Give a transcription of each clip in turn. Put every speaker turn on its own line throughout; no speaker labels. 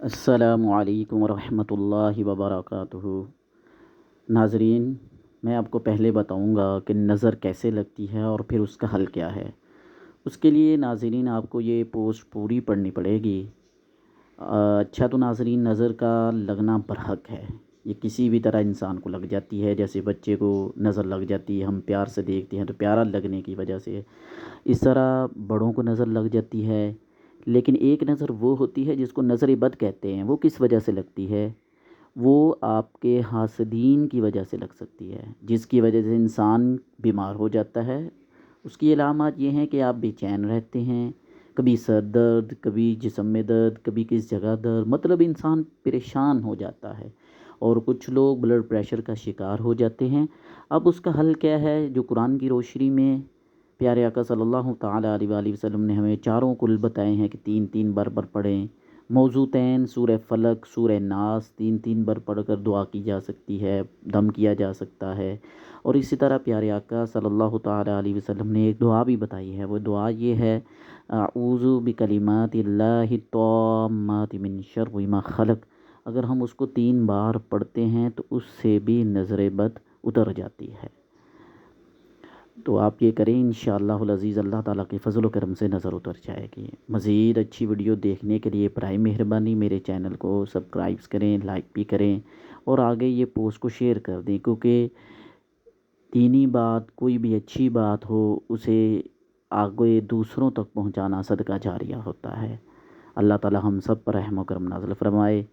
السلام علیکم ورحمۃ اللہ وبرکاتہ۔ ناظرین، میں آپ کو پہلے بتاؤں گا کہ نظر کیسے لگتی ہے اور پھر اس کا حل کیا ہے۔ اس کے لیے ناظرین آپ کو یہ پوسٹ پوری پڑھنی پڑے گی۔ اچھا تو ناظرین، نظر کا لگنا برحق ہے، یہ کسی بھی طرح انسان کو لگ جاتی ہے۔ جیسے بچے کو نظر لگ جاتی ہے، ہم پیار سے دیکھتے ہیں تو پیارا لگنے کی وجہ سے، اس طرح بڑوں کو نظر لگ جاتی ہے۔ لیکن ایک نظر وہ ہوتی ہے جس کو نظر بد کہتے ہیں، وہ کس وجہ سے لگتی ہے؟ وہ آپ کے حاسدین کی وجہ سے لگ سکتی ہے، جس کی وجہ سے انسان بیمار ہو جاتا ہے۔ اس کی علامات یہ ہیں کہ آپ بے چین رہتے ہیں، کبھی سر درد، کبھی جسم میں درد، کبھی کس جگہ درد، مطلب انسان پریشان ہو جاتا ہے، اور کچھ لوگ بلڈ پریشر کا شکار ہو جاتے ہیں۔ اب اس کا حل کیا ہے؟ جو قرآن کی روشنی میں پیارے آقا صلی اللہ تعالیٰ علیہ وآلہ وسلم نے ہمیں چاروں کل بتائے ہیں کہ تین تین بار پڑھیں۔ موضوعین سورہ فلق، سورہ ناس تین تین بار پڑھ کر دعا کی جا سکتی ہے، دم کیا جا سکتا ہے۔ اور اسی طرح پیارے آقا صلی اللہ تعالیٰ علیہ وسلم نے ایک دعا بھی بتائی ہے، وہ دعا یہ ہے: اعوذ بکلمات اللہ التامات من شر ما خلق۔ اگر ہم اس کو 3 بار پڑھتے ہیں تو اس سے بھی نظر بد اتر جاتی ہے۔ تو آپ یہ کریں، انشاءاللہ العزیز اللہ تعالیٰ کے فضل و کرم سے نظر اتر جائے گی۔ مزید اچھی ویڈیو دیکھنے کے لیے برائے مہربانی میرے چینل کو سبسکرائب کریں، لائک بھی کریں، اور آگے یہ پوسٹ کو شیئر کر دیں، کیونکہ دینی بات، کوئی بھی اچھی بات ہو، اسے آگے دوسروں تک پہنچانا صدقہ جاریہ ہوتا ہے۔ اللہ تعالیٰ ہم سب پر رحم و کرم نازل فرمائے۔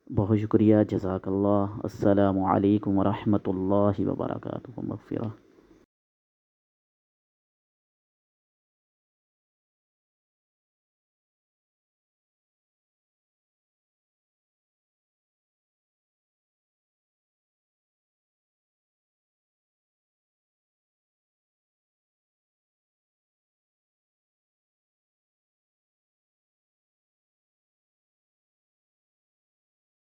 بہت شکریہ، جزاک اللہ۔ السلام علیکم ورحمۃ اللہ وبرکاتہ، مغفرہ۔